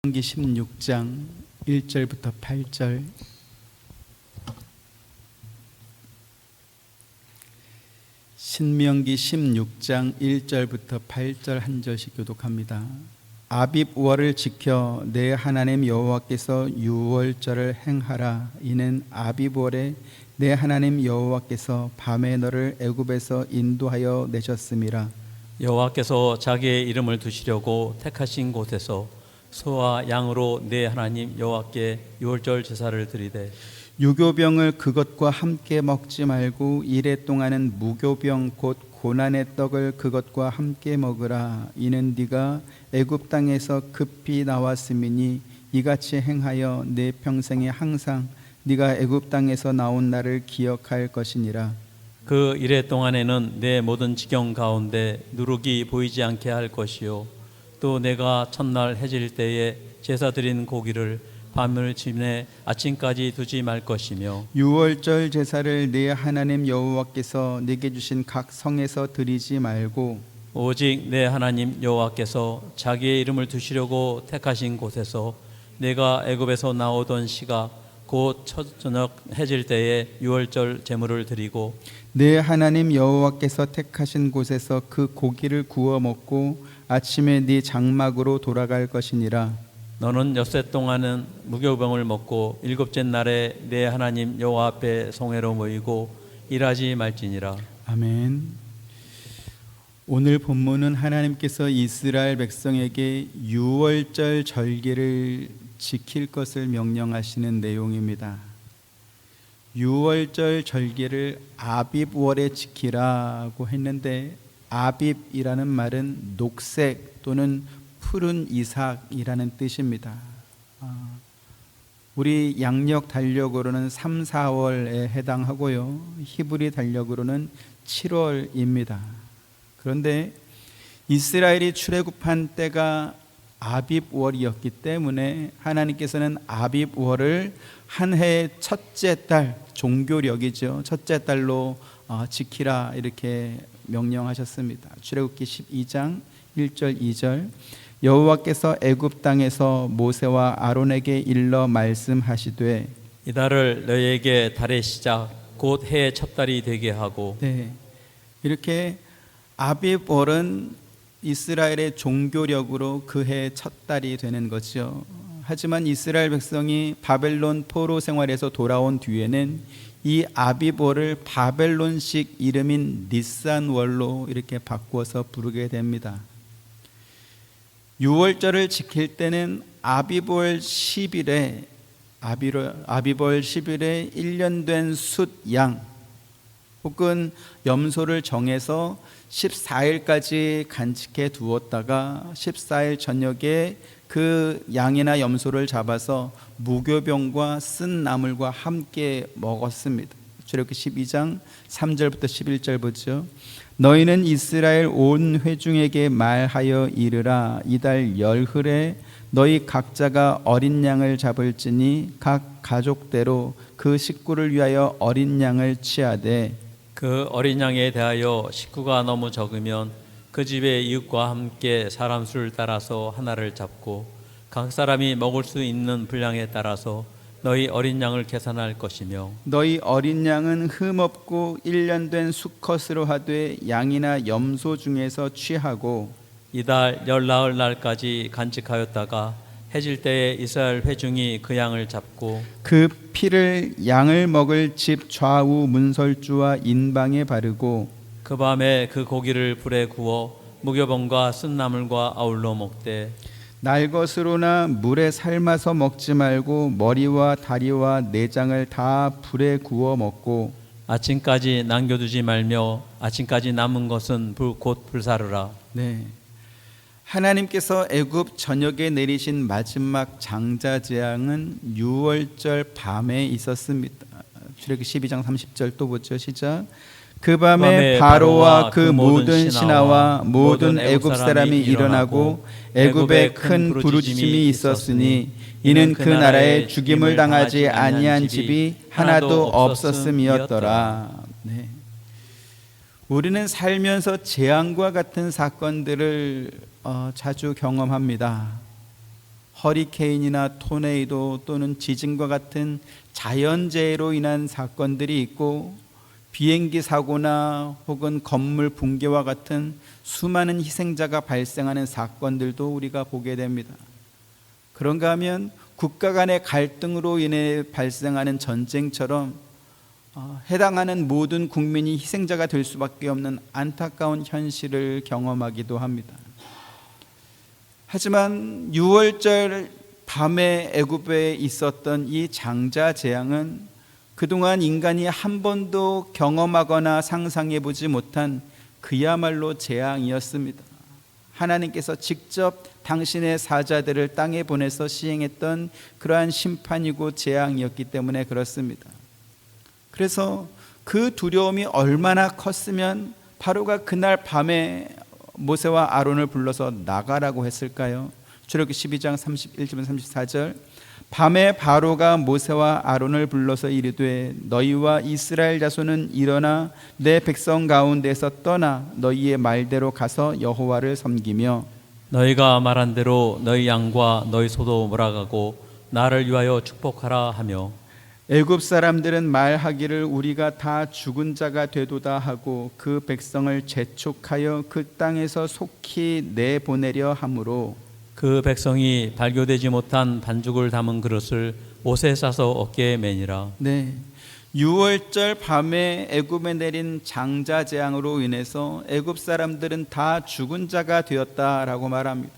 신명기 16장 1절부터 8절. 신명기 16장 1절부터 8절 한 절씩 교독합니다. 아빕월을 지켜 내 하나님 여호와께서 유월절을 행하라. 이는 아빕월에 내 하나님 여호와께서 밤에 너를 애굽에서 인도하여 내셨음이라. 여호와께서 자기의 이름을 두시려고 택하신 곳에서 소와 양으로 내 하나님 여호와께 유월절 제사를 드리되 유교병을 그것과 함께 먹지 말고 이레 동안은 무교병 곧 고난의 떡을 그것과 함께 먹으라. 이는 네가 애굽 땅에서 급히 나왔음이니 이같이 행하여 내 평생에 항상 네가 애굽 땅에서 나온 날을 기억할 것이니라. 그 이레 동안에는 내 모든 지경 가운데 누룩이 보이지 않게 할 것이요 또 내가 첫날 해질 때에 제사 드린 고기를 밤을 지내 아침까지 두지 말 것이며 유월절 제사를 네 하나님 여호와께서 네게 주신 각 성에서 드리지 말고 오직 내 하나님 여호와께서 자기의 이름을 두시려고 택하신 곳에서 내가 애굽에서 나오던 시가 곧 첫 저녁 해질 때에 유월절 제물을 드리고 네 하나님 여호와께서 택하신 곳에서 그 고기를 구워 먹고 아침에 네 장막으로 돌아갈 것이니라. 너는 엿새 동안은 무교병을 먹고 일곱째 날에 내 하나님 여호와 앞에 성회로 모이고 일하지 말지니라. 아멘. 오늘 본문은 하나님께서 이스라엘 백성에게 유월절 절기를 지킬 것을 명령하시는 내용입니다. 유월절 절기를 아빕월에 지키라고 했는데 아빕이라는 말은 녹색 또는 푸른 이삭이라는 뜻입니다. 우리 양력 달력으로는 3, 4월에 해당하고요. 히브리 달력으로는 7월입니다. 그런데 이스라엘이 출애굽한 때가 아빕월이었기 때문에 하나님께서는 아빕월을 한 해의 첫째 달, 종교력이죠. 첫째 달로 지키라 이렇게 명령하셨습니다. 출애굽기 12장 1절 2절. 여호와께서 애굽 땅에서 모세와 아론에게 일러 말씀하시되 이달을 너희에게 달의 시작 곧 해의 첫 달이 되게 하고 이렇게 아빕월은 이스라엘의 종교력으로 그 해의 첫 달이 되는 거죠. 하지만 이스라엘 백성이 바벨론 포로 생활에서 돌아온 뒤에는 이 아빕월을 바벨론식 이름인 니산월로 이렇게 바꾸어서 부르게 됩니다. 유월절을 지킬 때는 아빕월 10일에 1년 된 숫 양 혹은 염소를 정해서 14일까지 간직해 두었다가 14일 저녁에 그 양이나 염소를 잡아서 무교병과 쓴 나물과 함께 먹었습니다. 출애굽기 12장 3절부터 11절 보죠. 너희는 이스라엘 온 회중에게 말하여 이르라. 이달 열흘에 너희 각자가 어린 양을 잡을지니 각 가족대로 그 식구를 위하여 어린 양을 취하되 그 어린 양에 대하여 식구가 너무 적으면 그 집의 이웃과 함께 사람 수를 따라서 하나를 잡고 각 사람이 먹을 수 있는 분량에 따라서 너희 어린 양을 계산할 것이며 너희 어린 양은 흠없고 1년 된 수컷으로 하되 양이나 염소 중에서 취하고 이달 열나흘 날까지 간직하였다가 해질 때에 이스라엘 회중이 그 양을 잡고 그 피를 양을 먹을 집 좌우 문설주와 인방에 바르고 그 밤에 그 고기를 불에 구워 무교병과 쓴 나물과 아울러 먹되 날것으로나 물에 삶아서 먹지 말고 머리와 다리와 내장을 다 불에 구워 먹고 아침까지 남겨두지 말며 아침까지 남은 것은 곧 불사르라. 하나님께서 애굽 전역에 내리신 마지막 장자 재앙은 유월절 밤에 있었습니다. 출애굽기 12장 30절 또 보죠. 시작. 그 밤에 바로와 그 모든 신하와 모든 애굽 사람이 일어나고 애굽에 큰 부르짖음이 있었으니 이는 그 나라에 죽임을 당하지 아니한 집이 하나도 없었음이었더라. 우리는 살면서 재앙과 같은 사건들을 자주 경험합니다. 허리케인이나 토네이도 또는 지진과 같은 자연재해로 인한 사건들이 있고 비행기 사고나 혹은 건물 붕괴와 같은 수많은 희생자가 발생하는 사건들도 우리가 보게 됩니다. 그런가 하면 국가 간의 갈등으로 인해 발생하는 전쟁처럼 해당하는 모든 국민이 희생자가 될 수밖에 없는 안타까운 현실을 경험하기도 합니다. 하지만 6월절 밤에 애굽에 있었던 이 장자 재앙은 그동안 인간이 한 번도 경험하거나 상상해 보지 못한 그야말로 재앙이었습니다. 하나님께서 직접 당신의 사자들을 땅에 보내서 시행했던 그러한 심판이고 재앙이었기 때문에 그렇습니다. 그래서 그 두려움이 얼마나 컸으면 바로가 그날 밤에 모세와 아론을 불러서 나가라고 했을까요? 출애굽기 12장 31절 34절 밤에 바로가 모세와 아론을 불러서 이르되 너희와 이스라엘 자손은 일어나 내 백성 가운데서 떠나 너희의 말대로 가서 여호와를 섬기며 너희가 말한 대로 너희 양과 너희 소도 몰아가고 나를 위하여 축복하라 하며 애굽 사람들은 말하기를 우리가 다 죽은 자가 되도다 하고 그 백성을 재촉하여 그 땅에서 속히 내보내려 하므로 그 백성이 발교되지 못한 반죽을 담은 그릇을 옷에 싸서 어깨에 매니라. 네, 6월절 밤에 애굽에 내린 장자 재앙으로 인해서 애굽 사람들은 다 죽은 자가 되었다라고 말합니다.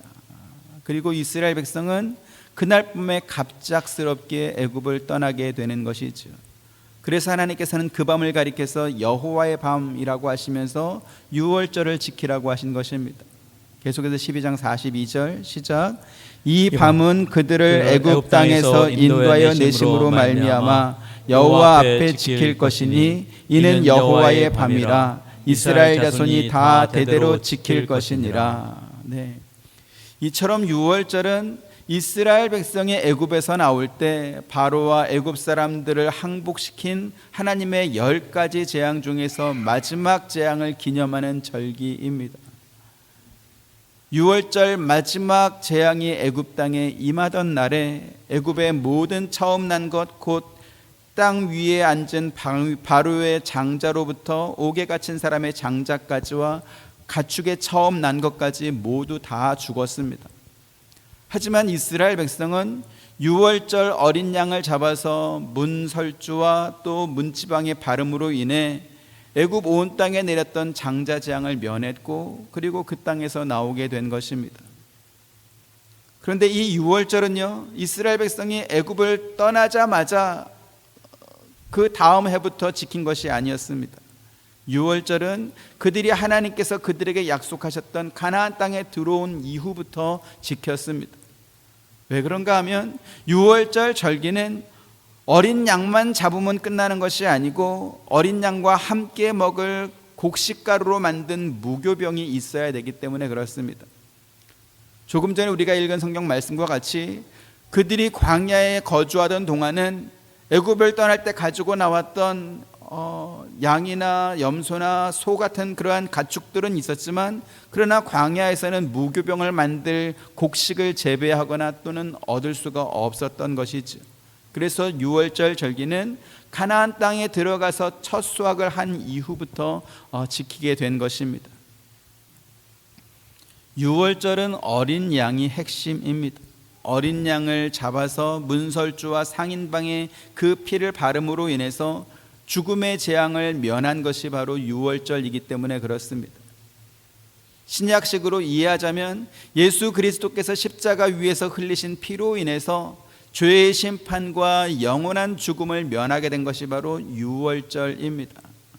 그리고 이스라엘 백성은 그날 밤에 갑작스럽게 애굽을 떠나게 되는 것이죠. 그래서 하나님께서는 그 밤을 가리켜서 여호와의 밤이라고 하시면서 6월절을 지키라고 하신 것입니다. 계속해서 12장 42절 시작. 이 밤은 그들을 애굽 땅에서 인도하여 내심으로 말미암아 여호와 앞에 지킬 것이니 이는 여호와의 밤이라 이스라엘 자손이 다 대대로 지킬 것이니라. 네. 이처럼 6월절은 이스라엘 백성이 애굽에서 나올 때 바로와 애굽 사람들을 항복시킨 하나님의 10가지 재앙 중에서 마지막 재앙을 기념하는 절기입니다. 6월절 마지막 재앙이 애굽 땅에 임하던 날에 애굽의 모든 처음 난 것 곧 땅 위에 앉은 바로의 장자로부터 옥에 갇힌 사람의 장자까지와 가축의 처음 난 것까지 모두 다 죽었습니다. 하지만 이스라엘 백성은 6월절 어린 양을 잡아서 문설주와 또 문지방의 발음으로 인해 애굽 온 땅에 내렸던 장자 재앙을 면했고 그리고 그 땅에서 나오게 된 것입니다. 그런데 이 6월절은요 이스라엘 백성이 애굽을 떠나자마자 그 다음 해부터 지킨 것이 아니었습니다. 6월절은 그들이 하나님께서 그들에게 약속하셨던 가나안 땅에 들어온 이후부터 지켰습니다. 왜 그런가 하면 6월절 절기는 어린 양만 잡으면 끝나는 것이 아니고 어린 양과 함께 먹을 곡식가루로 만든 무교병이 있어야 되기 때문에 그렇습니다. 조금 전에 우리가 읽은 성경 말씀과 같이 그들이 광야에 거주하던 동안은 애굽을 떠날 때 가지고 나왔던 양이나 염소나 소 같은 그러한 가축들은 있었지만 그러나 광야에서는 무교병을 만들 곡식을 재배하거나 또는 얻을 수가 없었던 것이죠. 그래서 6월절 절기는 가나안 땅에 들어가서 첫 수확을 한 이후부터 지키게 된 것입니다. 6월절은 어린 양이 핵심입니다. 어린 양을 잡아서 문설주와 상인방에 그 피를 바름으로 인해서 죽음의 재앙을 면한 것이 바로 6월절이기 때문에 그렇습니다. 신약식으로 이해하자면 예수 그리스도께서 십자가 위에서 흘리신 피로 인해서 죄의 심판과 영원한 죽음을 면하게 된 것이 바로 6월절입니다.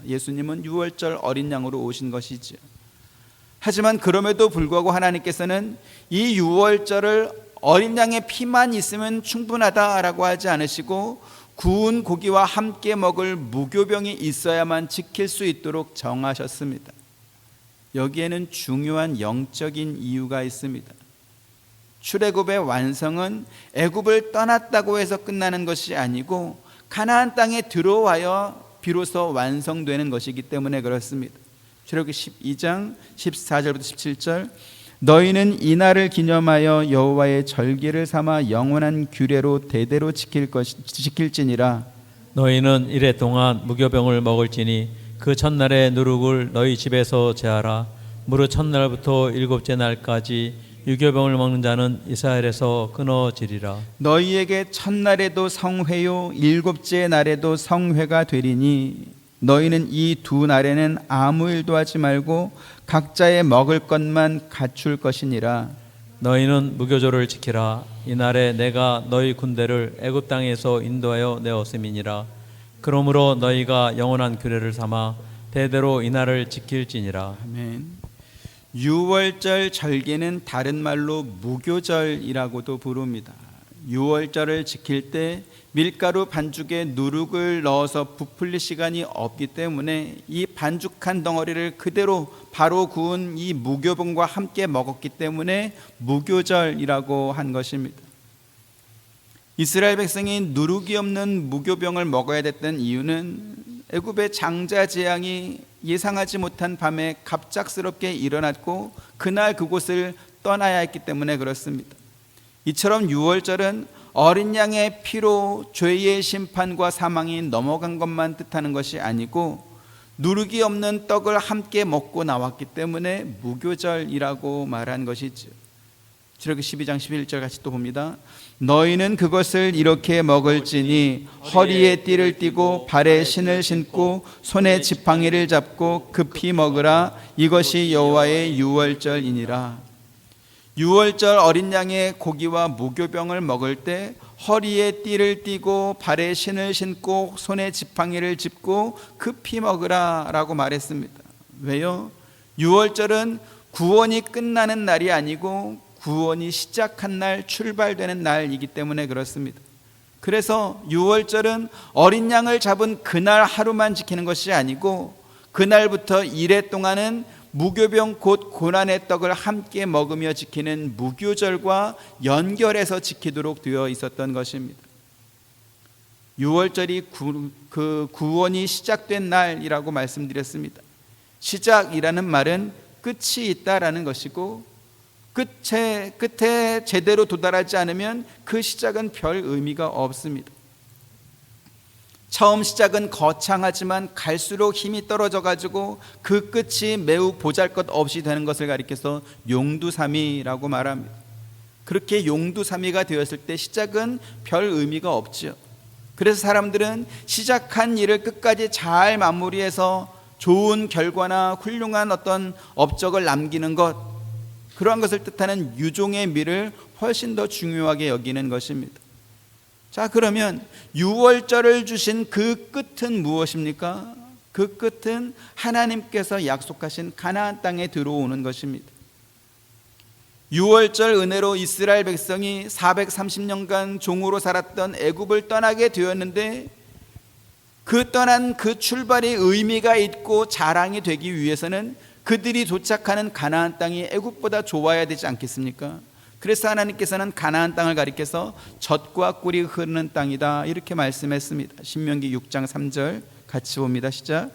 예수님은 6월절 어린 양으로 오신 것이죠. 하지만 그럼에도 불구하고 하나님께서는 이 6월절을 어린 양의 피만 있으면 충분하다라고 하지 않으시고 구운 고기와 함께 먹을 무교병이 있어야만 지킬 수 있도록 정하셨습니다. 여기에는 중요한 영적인 이유가 있습니다. 출애굽의 완성은 애굽을 떠났다고 해서 끝나는 것이 아니고 가나안 땅에 들어와야 비로소 완성되는 것이기 때문에 그렇습니다. 출애굽기 12장 14절부터 17절 너희는 이 날을 기념하여 여호와의 절기를 삼아 영원한 규례로 대대로 지킬지니라. 너희는 이래 동안 무교병을 먹을지니 그 첫날의 누룩을 너희 집에서 제하라. 무릇 첫날부터 일곱째 날까지 유교병을 먹는 자는 이스라엘에서 끊어지리라. 너희에게 첫날에도 성회요 일곱째 날에도 성회가 되리니 너희는 이 두 날에는 아무 일도 하지 말고 각자의 먹을 것만 갖출 것이니라. 너희는 무교절을 지키라. 이날에 내가 너희 군대를 애굽 땅에서 인도하여 내었음이니라. 그러므로 너희가 영원한 규례를 삼아 대대로 이날을 지킬지니라. 아멘. 유월절 절개는 다른 말로 무교절이라고도 부릅니다. 유월절을 지킬 때 밀가루 반죽에 누룩을 넣어서 부풀릴 시간이 없기 때문에 이 반죽한 덩어리를 그대로 바로 구운 이 무교병과 함께 먹었기 때문에 무교절이라고 한 것입니다. 이스라엘 백성이 누룩이 없는 무교병을 먹어야 됐던 이유는 애굽의 장자 재앙이 예상하지 못한 밤에 갑작스럽게 일어났고 그날 그곳을 떠나야 했기 때문에 그렇습니다. 이처럼 유월절은 어린 양의 피로 죄의 심판과 사망이 넘어간 것만 뜻하는 것이 아니고 누룩이 없는 떡을 함께 먹고 나왔기 때문에 무교절이라고 말한 것이죠. 출애굽기 12장 11절 같이 또 봅니다. 너희는 그것을 이렇게 먹을지니 허리에 띠를 띠고 발에 신을 신고 손에 지팡이를 잡고 급히 먹으라. 이것이 여호와의 유월절이니라. 유월절 어린 양의 고기와 무교병을 먹을 때 허리에 띠를 띠고 발에 신을 신고 손에 지팡이를 짚고 급히 먹으라 라고 말했습니다. 왜요? 유월절은 구원이 끝나는 날이 아니고 구원이 시작한 날, 출발되는 날이기 때문에 그렇습니다. 그래서 유월절은 어린 양을 잡은 그날 하루만 지키는 것이 아니고 그날부터 이래 동안은 무교병 곧 고난의 떡을 함께 먹으며 지키는 무교절과 연결해서 지키도록 되어 있었던 것입니다. 유월절이 그 구원이 시작된 날이라고 말씀드렸습니다. 시작이라는 말은 끝이 있다라는 것이고 끝에 제대로 도달하지 않으면 그 시작은 별 의미가 없습니다. 처음 시작은 거창하지만 갈수록 힘이 떨어져 가지고 그 끝이 매우 보잘것없이 되는 것을 가리켜서 용두사미라고 말합니다. 그렇게 용두사미가 되었을 때 시작은 별 의미가 없죠. 그래서 사람들은 시작한 일을 끝까지 잘 마무리해서 좋은 결과나 훌륭한 어떤 업적을 남기는 것, 그러한 것을 뜻하는 유종의 미를 훨씬 더 중요하게 여기는 것입니다. 자, 그러면 유월절을 주신 그 끝은 무엇입니까? 그 끝은 하나님께서 약속하신 가나안 땅에 들어오는 것입니다. 유월절 은혜로 이스라엘 백성이 430년간 종으로 살았던 애굽을 떠나게 되었는데 그 떠난 그 출발이 의미가 있고 자랑이 되기 위해서는 그들이 도착하는 가나안 땅이 애굽보다 좋아야 되지 않겠습니까? 그래서 하나님께서는 가나안 땅을 가리켜서 젖과 꿀이 흐르는 땅이다 이렇게 말씀했습니다. 신명기 6장 3절 같이 봅니다. 시작.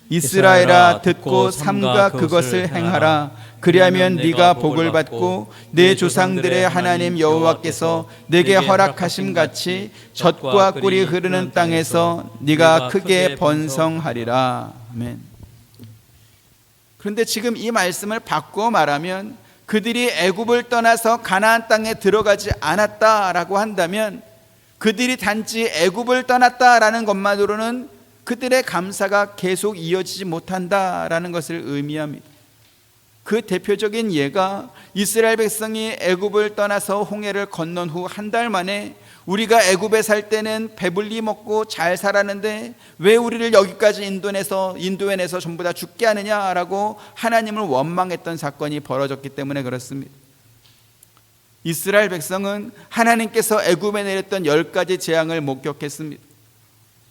이스라엘아 듣고 삼가 그것을 행하라. 그리하면 네가 복을 받고 내 조상들의 하나님 여호와께서 내게 허락하심 같이 젖과 꿀이 흐르는 땅에서 네가 크게 번성하리라. 아멘. 그런데 지금 이 말씀을 바꾸어 말하면 그들이 애굽을 떠나서 가나안 땅에 들어가지 않았다라고 한다면 그들이 단지 애굽을 떠났다라는 것만으로는 그들의 감사가 계속 이어지지 못한다라는 것을 의미합니다. 그 대표적인 예가 이스라엘 백성이 애굽을 떠나서 홍해를 건넌 후 한 달 만에 우리가 애굽에 살 때는 배불리 먹고 잘 살았는데 왜 우리를 여기까지 인도해내서 전부 다 죽게 하느냐라고 하나님을 원망했던 사건이 벌어졌기 때문에 그렇습니다. 이스라엘 백성은 하나님께서 애굽에 내렸던 10가지 재앙을 목격했습니다.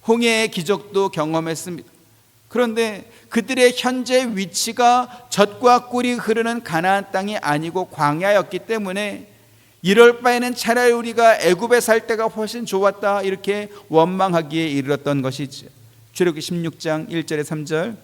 홍해의 기적도 경험했습니다. 그런데 그들의 현재 위치가 젖과 꿀이 흐르는 가나안 땅이 아니고 광야였기 때문에 이럴 바에는 차라리 우리가 애굽에 살 때가 훨씬 좋았다 이렇게 원망하기에 이르렀던 것이죠. 출애굽기 16장 1절에 3절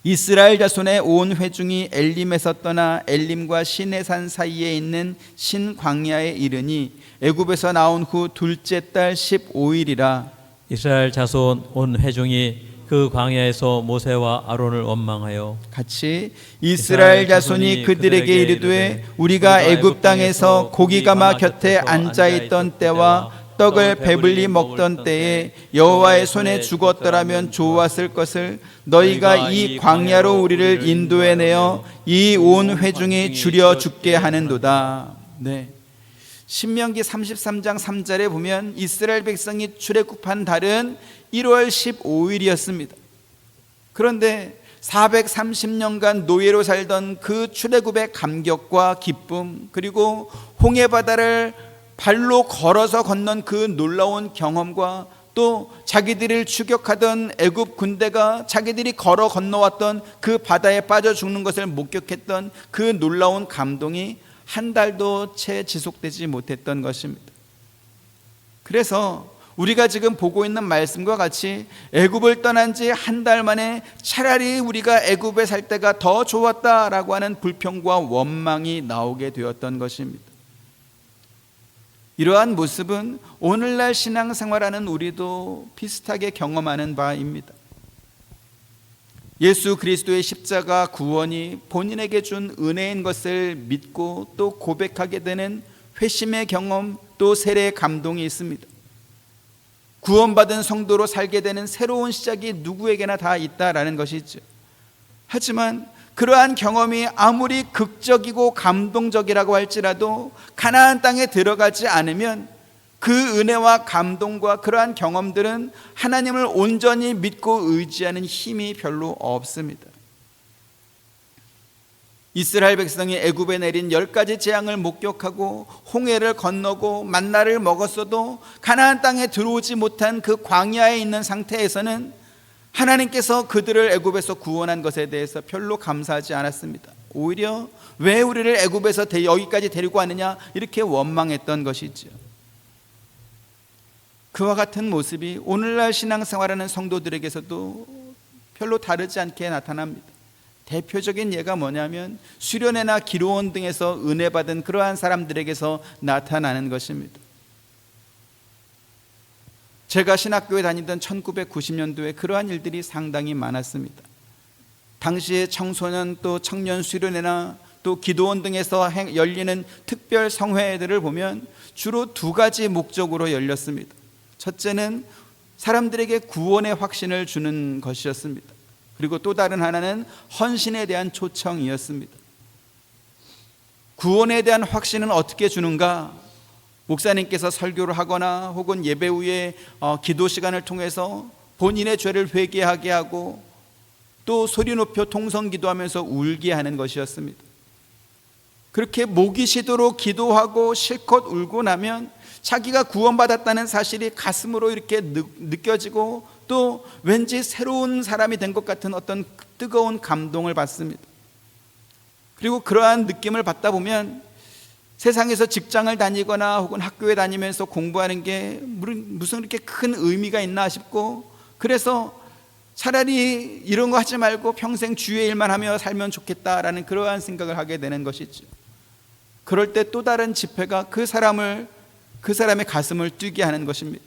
이스라엘 자손의 온 회중이 엘림에서 떠나 엘림과 시내산 사이에 있는 신광야에 이르니 애굽에서 나온 후 둘째 달 15일이라. 이스라엘 자손 온 회중이 그 광야에서 모세와 아론을 원망하여 같이 이스라엘 자손이 그들에게 이르되 우리가 애굽 땅에서 고기가마 곁에 앉아 있던 때와 떡을 배불리 먹던 때에 여호와의 손에 죽었더라면 좋았을 것을 너희가 이 광야로 우리를 인도해 내어 이 온 회중이 줄여 죽게 하는도다. 네. 신명기 33장 3절에 보면 이스라엘 백성이 출애굽한 달은 1월 15일이었습니다. 그런데 430년간 노예로 살던 그 출애굽의 감격과 기쁨, 그리고 홍해 바다를 발로 걸어서 건넌 그 놀라운 경험과 또 자기들을 추격하던 애굽 군대가 자기들이 걸어 건너왔던 그 바다에 빠져 죽는 것을 목격했던 그 놀라운 감동이 한 달도 채 지속되지 못했던 것입니다. 그래서 우리가 지금 보고 있는 말씀과 같이 애굽을 떠난 지 한 달 만에 차라리 우리가 애굽에 살 때가 더 좋았다라고 하는 불평과 원망이 나오게 되었던 것입니다. 이러한 모습은 오늘날 신앙생활하는 우리도 비슷하게 경험하는 바입니다. 예수 그리스도의 십자가 구원이 본인에게 준 은혜인 것을 믿고 또 고백하게 되는 회심의 경험, 또 세례의 감동이 있습니다. 구원받은 성도로 살게 되는 새로운 시작이 누구에게나 다 있다라는 것이죠. 하지만 그러한 경험이 아무리 극적이고 감동적이라고 할지라도 가나안 땅에 들어가지 않으면 그 은혜와 감동과 그러한 경험들은 하나님을 온전히 믿고 의지하는 힘이 별로 없습니다. 이스라엘 백성이 애굽에 내린 10가지 재앙을 목격하고 홍해를 건너고 만나를 먹었어도 가나안 땅에 들어오지 못한 그 광야에 있는 상태에서는 하나님께서 그들을 애굽에서 구원한 것에 대해서 별로 감사하지 않았습니다. 오히려 왜 우리를 애굽에서 여기까지 데리고 왔느냐 이렇게 원망했던 것이죠. 그와 같은 모습이 오늘날 신앙생활하는 성도들에게서도 별로 다르지 않게 나타납니다. 대표적인 예가 뭐냐면 수련회나 기도원 등에서 은혜 받은 그러한 사람들에게서 나타나는 것입니다. 제가 신학교에 다니던 1990년도에 그러한 일들이 상당히 많았습니다. 당시에 청소년 또 청년 수련회나 또 기도원 등에서 열리는 특별 성회들을 보면 주로 2가지 목적으로 열렸습니다. 첫째는 사람들에게 구원의 확신을 주는 것이었습니다. 그리고 또 다른 하나는 헌신에 대한 초청이었습니다. 구원에 대한 확신은 어떻게 주는가? 목사님께서 설교를 하거나 혹은 예배 후에 기도 시간을 통해서 본인의 죄를 회개하게 하고 또 소리 높여 통성 기도하면서 울게 하는 것이었습니다. 그렇게 목이 쉬도록 기도하고 실컷 울고 나면 자기가 구원받았다는 사실이 가슴으로 이렇게 느껴지고 또 왠지 새로운 사람이 된 것 같은 어떤 뜨거운 감동을 받습니다. 그리고 그러한 느낌을 받다 보면 세상에서 직장을 다니거나 혹은 학교에 다니면서 공부하는 게 무슨 이렇게 큰 의미가 있나 싶고, 그래서 차라리 이런 거 하지 말고 평생 주의 일만 하며 살면 좋겠다라는 그러한 생각을 하게 되는 것이죠. 그럴 때 또 다른 집회가 그 사람의 가슴을 뛰게 하는 것입니다.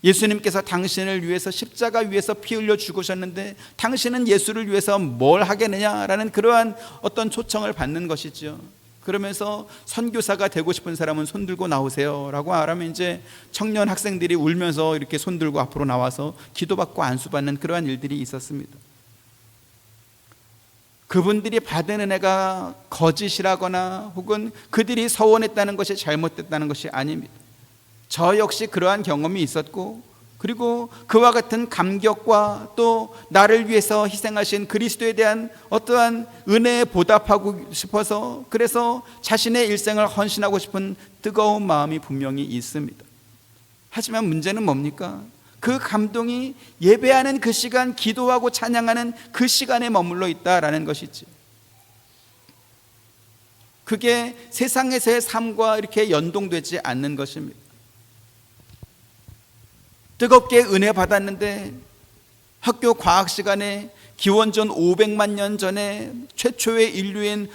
예수님께서 당신을 위해서 십자가 위에서 피 흘려 죽으셨는데 당신은 예수를 위해서 뭘 하겠느냐라는 그러한 어떤 초청을 받는 것이죠. 그러면서 선교사가 되고 싶은 사람은 손 들고 나오세요 라고 말하면 이제 청년 학생들이 울면서 이렇게 손 들고 앞으로 나와서 기도받고 안수받는 그러한 일들이 있었습니다. 그분들이 받은 은혜가 거짓이라거나 혹은 그들이 서원했다는 것이 잘못됐다는 것이 아닙니다. 저 역시 그러한 경험이 있었고, 그리고 그와 같은 감격과 또 나를 위해서 희생하신 그리스도에 대한 어떠한 은혜에 보답하고 싶어서 그래서 자신의 일생을 헌신하고 싶은 뜨거운 마음이 분명히 있습니다. 하지만 문제는 뭡니까? 그 감동이 예배하는 그 시간, 기도하고 찬양하는 그 시간에 머물러 있다라는 것이죠. 그게 세상에서의 삶과 이렇게 연동되지 않는 것입니다. 뜨겁게 은혜 받았는데 학교 과학 시간에 기원전 500만 년 전에 최초의 인류인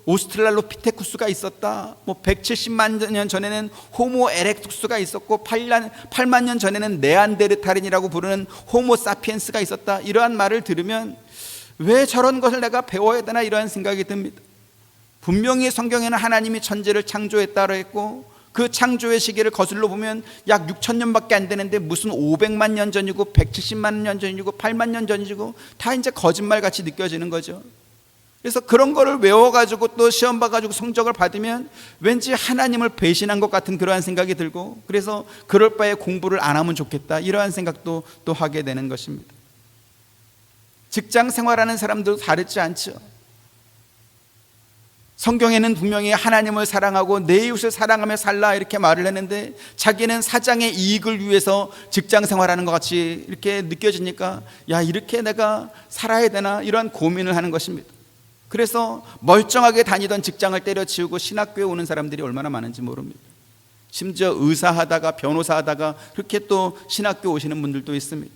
오스트랄로피테쿠스가 있었다. 170만 년 전에는 호모 에렉투스가 있었고 8만 년 전에는 네안데르탈인이라고 부르는 호모 사피엔스가 있었다. 이러한 말을 들으면 왜 저런 것을 내가 배워야 되나 이러한 생각이 듭니다. 분명히 성경에는 하나님이 천지를 창조했다고 했고 그 창조의 시기를 거슬러 보면 약 6,000년밖에 안 되는데 무슨 500만 년 전이고 170만 년 전이고 8만 년 전이고 다 이제 거짓말같이 느껴지는 거죠. 그래서 그런 거를 외워가지고 또 시험 봐가지고 성적을 받으면 왠지 하나님을 배신한 것 같은 그러한 생각이 들고, 그래서 그럴 바에 공부를 안 하면 좋겠다 이러한 생각도 또 하게 되는 것입니다. 직장 생활하는 사람들도 다르지 않죠. 성경에는 분명히 하나님을 사랑하고 내 이웃을 사랑하며 살라 이렇게 말을 했는데 자기는 사장의 이익을 위해서 직장 생활하는 것 같이 이렇게 느껴지니까 야, 이렇게 내가 살아야 되나 이런 고민을 하는 것입니다. 그래서 멀쩡하게 다니던 직장을 때려치우고 신학교에 오는 사람들이 얼마나 많은지 모릅니다. 심지어 의사하다가 변호사하다가 그렇게 또 신학교 오시는 분들도 있습니다.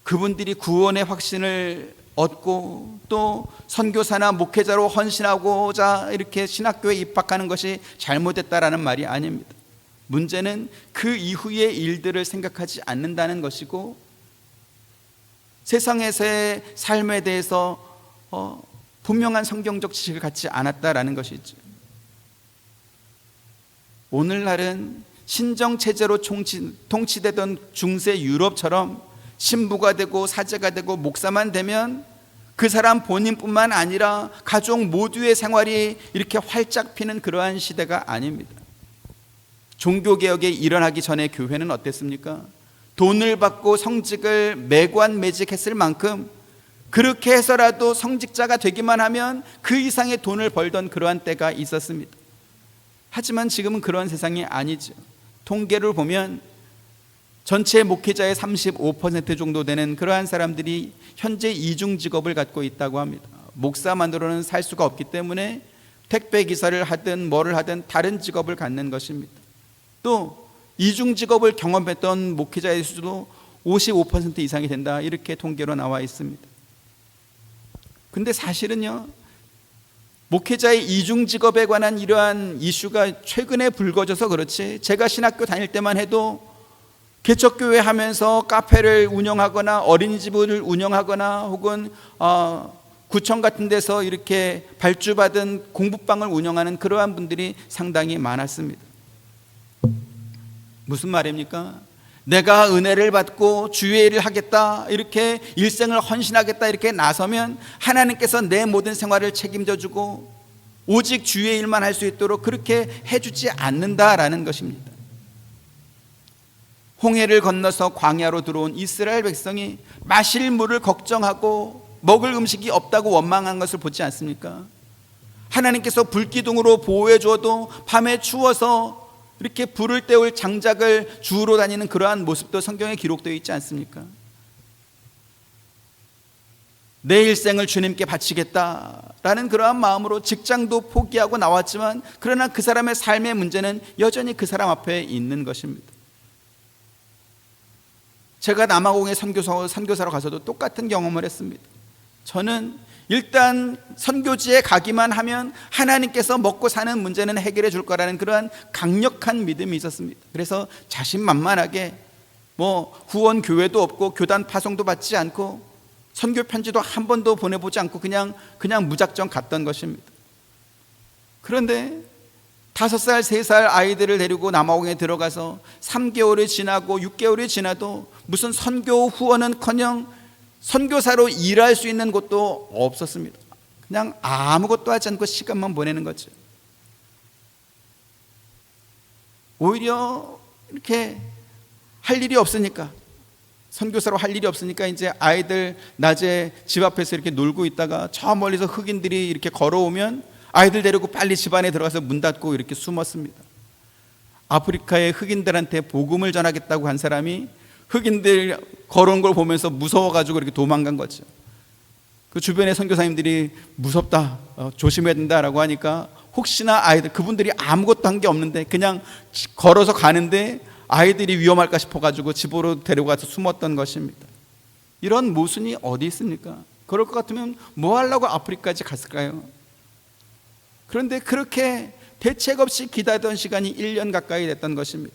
그분들이 구원의 확신을 얻고 또 선교사나 목회자로 헌신하고자 이렇게 신학교에 입학하는 것이 잘못됐다라는 말이 아닙니다. 문제는 그 이후의 일들을 생각하지 않는다는 것이고 세상에서의 삶에 대해서 분명한 성경적 지식을 갖지 않았다라는 것이죠. 오늘날은 신정체제로 통치되던 중세 유럽처럼 신부가 되고 사제가 되고 목사만 되면 그 사람 본인뿐만 아니라 가족 모두의 생활이 이렇게 활짝 피는 그러한 시대가 아닙니다. 종교개혁이 일어나기 전에 교회는 어땠습니까? 돈을 받고 성직을 매관매직했을 만큼 그렇게 해서라도 성직자가 되기만 하면 그 이상의 돈을 벌던 그러한 때가 있었습니다. 하지만 지금은 그런 세상이 아니죠. 통계를 보면 전체 목회자의 35% 정도 되는 그러한 사람들이 현재 이중 직업을 갖고 있다고 합니다. 목사만으로는 살 수가 없기 때문에 택배 기사를 하든 뭐를 하든 다른 직업을 갖는 것입니다. 또 이중 직업을 경험했던 목회자의 수도 55% 이상이 된다 이렇게 통계로 나와 있습니다. 근데 사실은요, 목회자의 이중 직업에 관한 이러한 이슈가 최근에 불거져서 그렇지 제가 신학교 다닐 때만 해도 개척교회 하면서 카페를 운영하거나 어린이집을 운영하거나 혹은 구청 같은 데서 이렇게 발주받은 공부방을 운영하는 그러한 분들이 상당히 많았습니다. 무슨 말입니까? 내가 은혜를 받고 주의 일을 하겠다, 이렇게 일생을 헌신하겠다 이렇게 나서면 하나님께서 내 모든 생활을 책임져 주고 오직 주의 일만 할 수 있도록 그렇게 해주지 않는다라는 것입니다. 홍해를 건너서 광야로 들어온 이스라엘 백성이 마실 물을 걱정하고 먹을 음식이 없다고 원망한 것을 보지 않습니까? 하나님께서 불기둥으로 보호해 주어도 밤에 추워서 이렇게 불을 때울 장작을 주우러 다니는 그러한 모습도 성경에 기록되어 있지 않습니까? 내 일생을 주님께 바치겠다라는 그러한 마음으로 직장도 포기하고 나왔지만 그러나 그 사람의 삶의 문제는 여전히 그 사람 앞에 있는 것입니다. 제가 남아공에 선교사로 가서도 똑같은 경험을 했습니다. 저는 일단 선교지에 가기만 하면 하나님께서 먹고 사는 문제는 해결해 줄 거라는 그러한 강력한 믿음이 있었습니다. 그래서 자신만만하게 후원 교회도 없고 교단 파송도 받지 않고 선교 편지도 한 번도 보내보지 않고 그냥 무작정 갔던 것입니다. 그런데 5살, 3살 아이들을 데리고 남아공에 들어가서 3개월이 지나고 6개월이 지나도 무슨 선교 후원은커녕 선교사로 일할 수 있는 곳도 없었습니다. 그냥 아무것도 하지 않고 시간만 보내는 거죠. 오히려 이렇게 할 일이 없으니까, 선교사로 할 일이 없으니까 이제 아이들 낮에 집 앞에서 이렇게 놀고 있다가 저 멀리서 흑인들이 이렇게 걸어오면 아이들 데리고 빨리 집 안에 들어가서 문 닫고 이렇게 숨었습니다. 아프리카의 흑인들한테 복음을 전하겠다고 한 사람이 흑인들 걸어온 걸 보면서 무서워가지고 이렇게 도망간 거죠. 그 주변의 선교사님들이 무섭다, 조심해야 된다라고 하니까 혹시나 아이들, 그분들이 아무것도 한 게 없는데 그냥 걸어서 가는데 아이들이 위험할까 싶어가지고 집으로 데려가서 숨었던 것입니다. 이런 모순이 어디 있습니까? 그럴 것 같으면 뭐 하려고 아프리카까지 갔을까요? 그런데 그렇게 대책 없이 기다리던 시간이 1년 가까이 됐던 것입니다.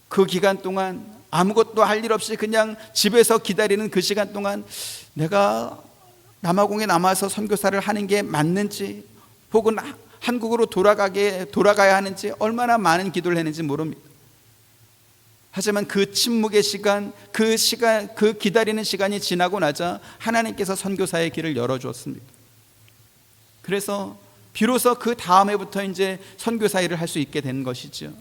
그 기간 동안 아무것도 할 일 없이 그냥 집에서 기다리는 그 시간 동안 내가 남아공에 남아서 선교사를 하는 게 맞는지, 혹은 한국으로 돌아가야 하는지 얼마나 많은 기도를 했는지 모릅니다. 하지만 그 침묵의 시간, 그 기다리는 시간이 지나고 나자 하나님께서 선교사의 길을 열어주었습니다. 그래서 비로소 그 다음 해부터 이제 선교사 일을 할 수 있게 된 것이죠.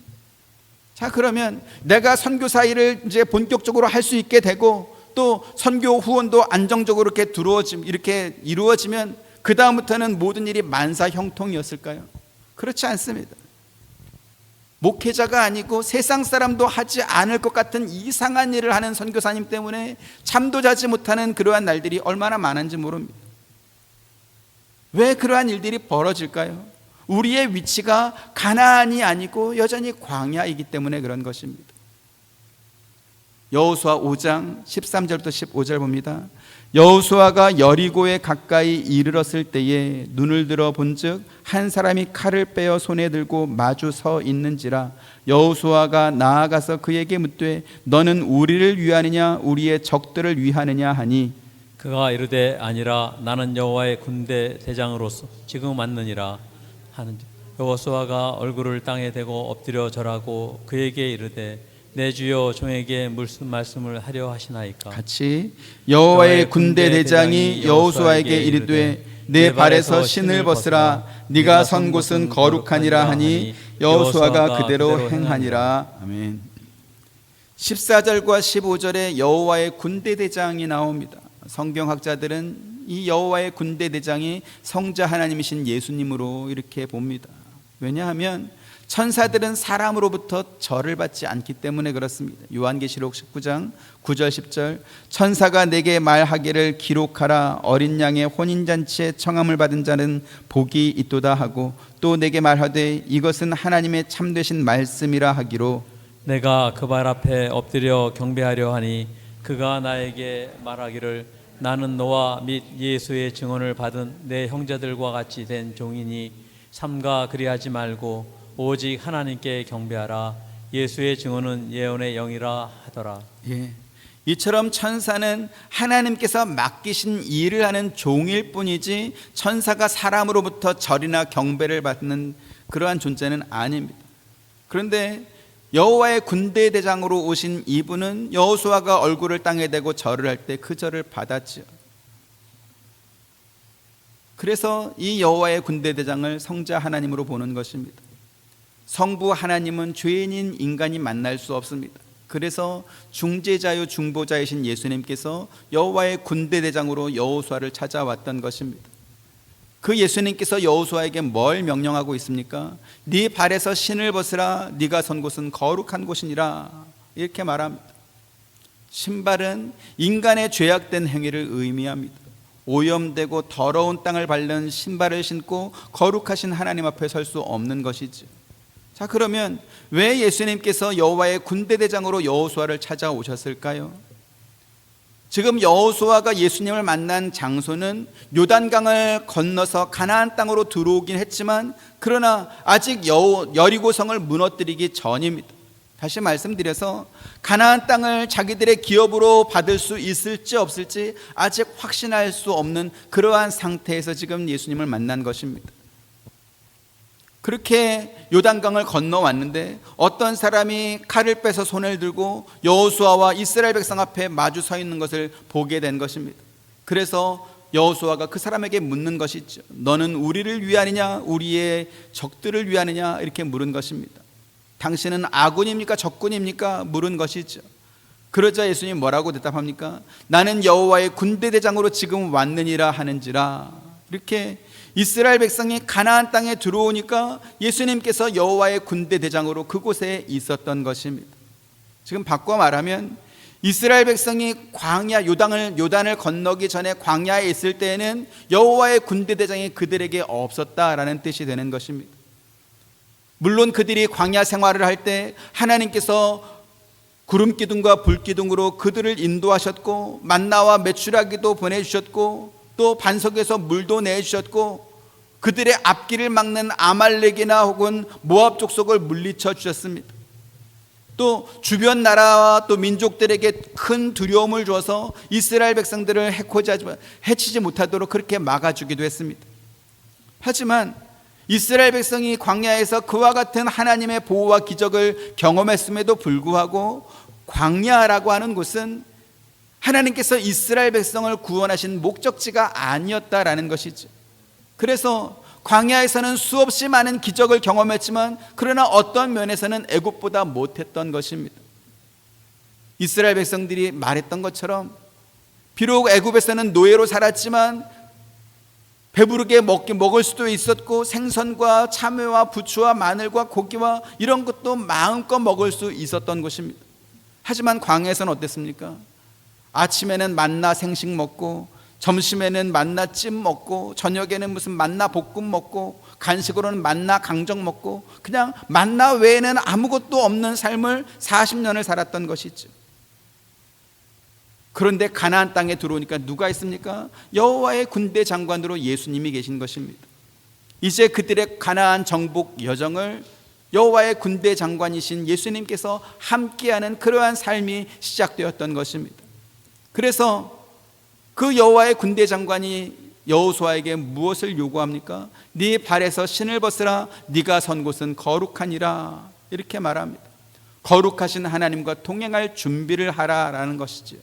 자, 그러면 내가 선교사 일을 이제 본격적으로 할 수 있게 되고 또 선교 후원도 안정적으로 이렇게 이루어지면 그 다음부터는 모든 일이 만사 형통이었을까요? 그렇지 않습니다. 목회자가 아니고 세상 사람도 하지 않을 것 같은 이상한 일을 하는 선교사님 때문에 잠도 자지 못하는 그러한 날들이 얼마나 많은지 모릅니다. 왜 그러한 일들이 벌어질까요? 우리의 위치가 가나안이 아니고 여전히 광야이기 때문에 그런 것입니다. 여호수아 5장 13절부터 15절 봅니다. 여호수아가 여리고에 가까이 이르렀을 때에 눈을 들어 본즉 한 사람이 칼을 빼어 손에 들고 마주 서 있는지라. 여호수아가 나아가서 그에게 묻되 너는 우리를 위하느냐 우리의 적들을 위하느냐 하니 그가 이르되 아니라 나는 여호와의 군대 대장으로서 지금 왔느니라 하는지. 여호수아가 얼굴을 땅에 대고 엎드려 절하고 그에게 이르되 내 주여 종에게 무슨 말씀을 하려 하시나이까. 같이 여호와의 군대 대장이 여호수아에게 이르되 내 발에서 신을 벗으라. 네가 선 곳은 거룩하니라 하니 여호수아가 그대로 행하니라. 아멘. 14절과 15절에 여호와의 군대 대장이 나옵니다. 성경학자들은 이 여호와의 군대 대장이 성자 하나님이신 예수님으로 이렇게 봅니다. 왜냐하면 천사들은 사람으로부터 절을 받지 않기 때문에 그렇습니다. 요한계시록 19장 9절 10절 천사가 내게 말하기를 기록하라. 어린 양의 혼인잔치에 청함을 받은 자는 복이 있도다 하고 또 내게 말하되 이것은 하나님의 참되신 말씀이라 하기로 내가 그 발 앞에 엎드려 경배하려 하니 그가 나에게 말하기를 나는 너와 및 예수의 증언을 받은 내 형제들과 같이 된 종이니 삼가 그리하지 말고 오직 하나님께 경배하라. 예수의 증언은 예언의 영이라 하더라. 예. 이처럼 천사는 하나님께서 맡기신 일을 하는 종일 뿐이지 천사가 사람으로부터 절이나 경배를 받는 그러한 존재는 아닙니다. 그런데 여호와의 군대 대장으로 오신 이분은 여호수아가 얼굴을 땅에 대고 절을 할 때 그 절을 받았지요. 그래서 이 여호와의 군대 대장을 성자 하나님으로 보는 것입니다. 성부 하나님은 죄인인 인간이 만날 수 없습니다. 그래서 중재자요 중보자이신 예수님께서 여호와의 군대 대장으로 여호수아를 찾아왔던 것입니다. 그 예수님께서 여호수아에게 뭘 명령하고 있습니까? 네 발에서 신을 벗으라. 네가 선 곳은 거룩한 곳이니라. 이렇게 말합니다. 신발은 인간의 죄악된 행위를 의미합니다. 오염되고 더러운 땅을 밟는 신발을 신고 거룩하신 하나님 앞에 설 수 없는 것이죠. 자, 그러면 왜 예수님께서 여호와의 군대 대장으로 여호수아를 찾아오셨을까요? 지금 여호수아가 예수님을 만난 장소는 요단강을 건너서 가나안 땅으로 들어오긴 했지만 그러나 아직 여리고성을 무너뜨리기 전입니다. 다시 말씀드려서 가나안 땅을 자기들의 기업으로 받을 수 있을지 없을지 아직 확신할 수 없는 그러한 상태에서 지금 예수님을 만난 것입니다. 그렇게 요단강을 건너왔는데 어떤 사람이 칼을 빼서 손을 들고 여호수아와 이스라엘 백성 앞에 마주 서 있는 것을 보게 된 것입니다. 그래서 여호수아가 그 사람에게 묻는 것이죠. 너는 우리를 위하느냐 우리의 적들을 위하느냐 이렇게 물은 것입니다. 당신은 아군입니까 적군입니까 물은 것이죠. 그러자 예수님이 뭐라고 대답합니까? 나는 여호와의 군대 대장으로 지금 왔느니라 하는지라. 이렇게 이스라엘 백성이 가나안 땅에 들어오니까 예수님께서 여호와의 군대 대장으로 그곳에 있었던 것입니다. 지금 바꿔 말하면 이스라엘 백성이 요단을 건너기 전에 광야에 있을 때에는 여호와의 군대 대장이 그들에게 없었다라는 뜻이 되는 것입니다. 물론 그들이 광야 생활을 할 때 하나님께서 구름 기둥과 불 기둥으로 그들을 인도하셨고 만나와 메추라기도 보내주셨고 또 반석에서 물도 내주셨고 그들의 앞길을 막는 아말렉이나 혹은 모압 족속을 물리쳐 주셨습니다. 또 주변 나라와 또 민족들에게 큰 두려움을 줘서 이스라엘 백성들을 해치지 못하도록 그렇게 막아주기도 했습니다. 하지만 이스라엘 백성이 광야에서 그와 같은 하나님의 보호와 기적을 경험했음에도 불구하고 광야라고 하는 곳은 하나님께서 이스라엘 백성을 구원하신 목적지가 아니었다라는 것이죠. 그래서 광야에서는 수없이 많은 기적을 경험했지만 그러나 어떤 면에서는 애굽보다 못했던 것입니다. 이스라엘 백성들이 말했던 것처럼 비록 애굽에서는 노예로 살았지만 배부르게 먹을 수도 있었고 생선과 참외와 부추와 마늘과 고기와 이런 것도 마음껏 먹을 수 있었던 곳입니다. 하지만 광야에서는 어땠습니까? 아침에는 만나 생식 먹고 점심에는 만나 찜 먹고 저녁에는 무슨 만나 볶음 먹고 간식으로는 만나 강정 먹고 그냥 만나 외에는 아무것도 없는 삶을 40년을 살았던 것이죠. 그런데 가나안 땅에 들어오니까 누가 있습니까? 여호와의 군대 장관으로 예수님이 계신 것입니다. 이제 그들의 가나안 정복 여정을 여호와의 군대 장관이신 예수님께서 함께하는 그러한 삶이 시작되었던 것입니다. 그래서 그 여호와의 군대 장관이 여호수아에게 무엇을 요구합니까? 네 발에서 신을 벗으라. 네가 선 곳은 거룩하니라. 이렇게 말합니다. 거룩하신 하나님과 동행할 준비를 하라라는 것이지요.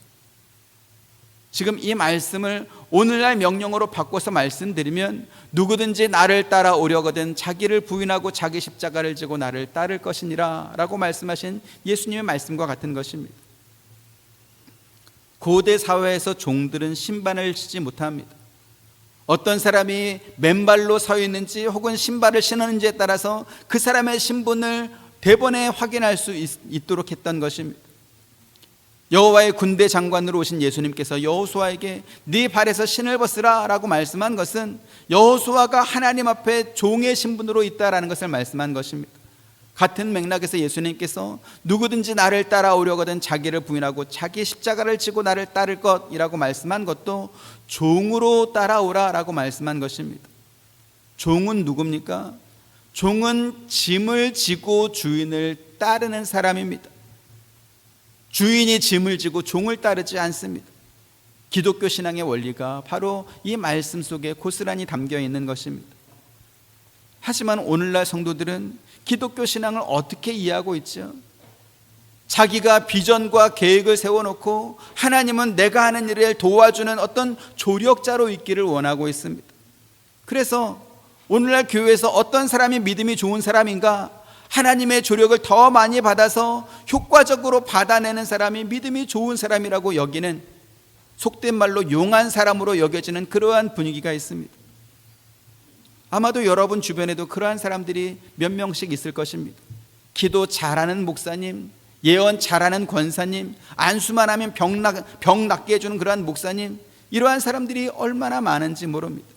지금 이 말씀을 오늘날 명령어로 바꿔서 말씀드리면 누구든지 나를 따라오려거든 자기를 부인하고 자기 십자가를 지고 나를 따를 것이니라 라고 말씀하신 예수님의 말씀과 같은 것입니다. 고대 사회에서 종들은 신발을 신지 못합니다. 어떤 사람이 맨발로 서 있는지 혹은 신발을 신었는지에 따라서 그 사람의 신분을 대번에 확인할 수 있도록 했던 것입니다. 여호와의 군대 장관으로 오신 예수님께서 여호수아에게 네 발에서 신을 벗으라 라고 말씀한 것은 여호수아가 하나님 앞에 종의 신분으로 있다라는 것을 말씀한 것입니다. 같은 맥락에서 예수님께서 누구든지 나를 따라오려거든 자기를 부인하고 자기 십자가를 지고 나를 따를 것이라고 말씀한 것도 종으로 따라오라 라고 말씀한 것입니다. 종은 누굽니까? 종은 짐을 지고 주인을 따르는 사람입니다. 주인이 짐을 지고 종을 따르지 않습니다. 기독교 신앙의 원리가 바로 이 말씀 속에 고스란히 담겨 있는 것입니다. 하지만 오늘날 성도들은 기독교 신앙을 어떻게 이해하고 있죠? 자기가 비전과 계획을 세워놓고 하나님은 내가 하는 일을 도와주는 어떤 조력자로 있기를 원하고 있습니다. 그래서 오늘날 교회에서 어떤 사람이 믿음이 좋은 사람인가? 하나님의 조력을 더 많이 받아서 효과적으로 받아내는 사람이 믿음이 좋은 사람이라고 여기는, 속된 말로 용한 사람으로 여겨지는 그러한 분위기가 있습니다. 아마도 여러분 주변에도 그러한 사람들이 몇 명씩 있을 것입니다. 기도 잘하는 목사님, 예언 잘하는 권사님, 안수만 하면 병 낫게 해주는 그러한 목사님, 이러한 사람들이 얼마나 많은지 모릅니다.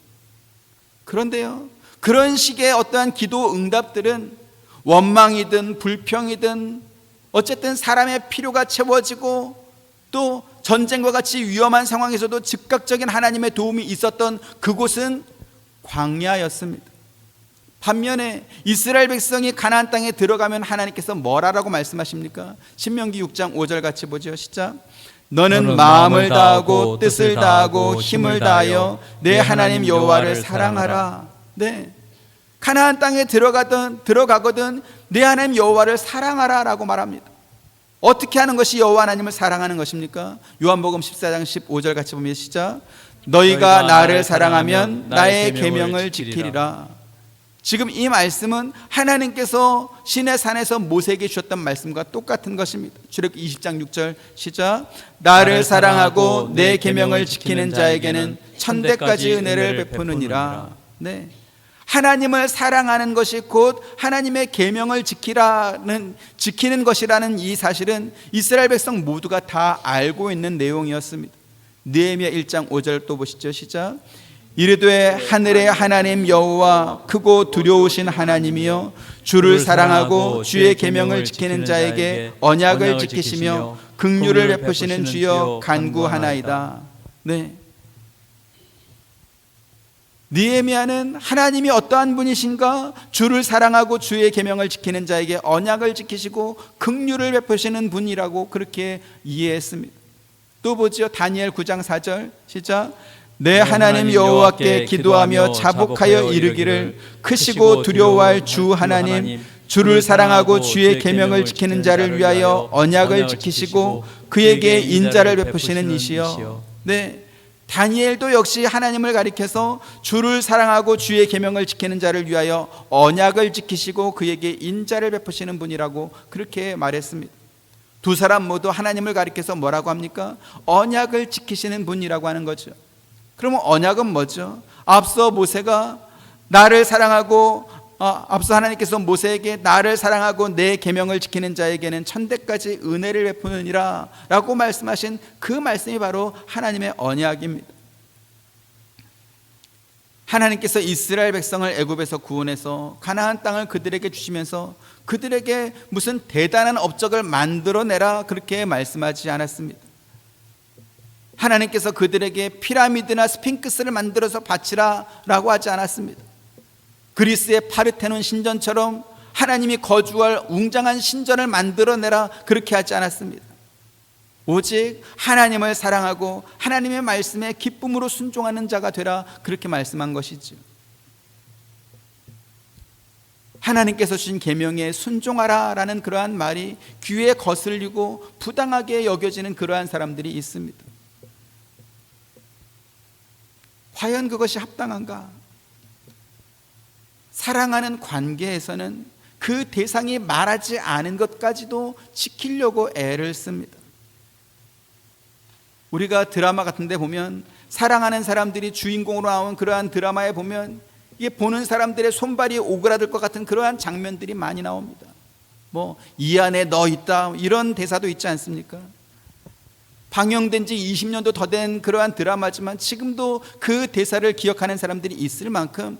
그런데요, 그런 식의 어떠한 기도 응답들은 원망이든 불평이든 어쨌든 사람의 필요가 채워지고 또 전쟁과 같이 위험한 상황에서도 즉각적인 하나님의 도움이 있었던 그곳은 광야였습니다. 반면에 이스라엘 백성이 가나안 땅에 들어가면 하나님께서 뭐라고 말씀하십니까? 신명기 6장 5절 같이 보죠. 시작. 너는 마음을 다하고 뜻을 다하고 힘을 다하여 내 하나님 여호와를 사랑하라. 네, 가나안 땅에 들어가거든 내 하나님 여호와를 사랑하라라고 말합니다. 어떻게 하는 것이 여호와 하나님을 사랑하는 것입니까? 요한복음 14장 15절 같이 보면 시작. 너희가 나를 사랑하면 나의 계명을 지키리라. 지금 이 말씀은 하나님께서 시내 산에서 모세에게 주셨던 말씀과 똑같은 것입니다. 출애굽기 20장 6절 시작. 나를 사랑하고 내 계명을 지키는 자에게는 천대까지 은혜를 베푸느니라. 네, 하나님을 사랑하는 것이 곧 하나님의 계명을 지키는 것이라는 이 사실은 이스라엘 백성 모두가 다 알고 있는 내용이었습니다. 느헤미야 1장 5절 또 보시죠. 시작. 이르되 하늘의 하나님 여호와 크고 두려우신 하나님이여 주를 사랑하고 주의 계명을 지키는 자에게 언약을 지키시며 긍휼을 베푸시는 주여 간구하나이다. 네. 느헤미야는 하나님이 어떠한 분이신가? 주를 사랑하고 주의 계명을 지키는 자에게 언약을 지키시고 긍휼을 베푸시는 분이라고 그렇게 이해했습니다. 또 보지요. 다니엘 9장 4절 시작. 내 하나님 여호와께 기도하며 자복하여 이르기를 크시고 두려워할 주 하나님, 주를 사랑하고 주의 계명을 지키는 자를 위하여 언약을 지키시고 그에게 인자를 베푸시는 이시여. 네. 다니엘도 역시 하나님을 가리켜서 주를 사랑하고 주의 계명을 지키는 자를 위하여 언약을 지키시고 그에게 인자를 베푸시는 분이라고 그렇게 말했습니다. 두 사람 모두 하나님을 가리켜서 뭐라고 합니까? 언약을 지키시는 분이라고 하는 거죠. 그러면 언약은 뭐죠? 앞서 모세가 나를 사랑하고 앞서 하나님께서 모세에게 나를 사랑하고 내 계명을 지키는 자에게는 천대까지 은혜를 베푸느니라 라고 말씀하신 그 말씀이 바로 하나님의 언약입니다. 하나님께서 이스라엘 백성을 애굽에서 구원해서 가나안 땅을 그들에게 주시면서 그들에게 무슨 대단한 업적을 만들어내라 그렇게 말씀하지 않았습니다. 하나님께서 그들에게 피라미드나 스핑크스를 만들어서 바치라 라고 하지 않았습니다. 그리스의 파르테논 신전처럼 하나님이 거주할 웅장한 신전을 만들어내라 그렇게 하지 않았습니다. 오직 하나님을 사랑하고 하나님의 말씀에 기쁨으로 순종하는 자가 되라 그렇게 말씀한 것이죠. 하나님께서 주신 계명에 순종하라 라는 그러한 말이 귀에 거슬리고 부당하게 여겨지는 그러한 사람들이 있습니다. 과연 그것이 합당한가? 사랑하는 관계에서는 그 대상이 말하지 않은 것까지도 지키려고 애를 씁니다. 우리가 드라마 같은 데 보면 사랑하는 사람들이 주인공으로 나온 그러한 드라마에 보면 이게 보는 사람들의 손발이 오그라들 것 같은 그러한 장면들이 많이 나옵니다. 뭐 이 안에 너 있다 이런 대사도 있지 않습니까? 방영된 지 20년도 더 된 그러한 드라마지만 지금도 그 대사를 기억하는 사람들이 있을 만큼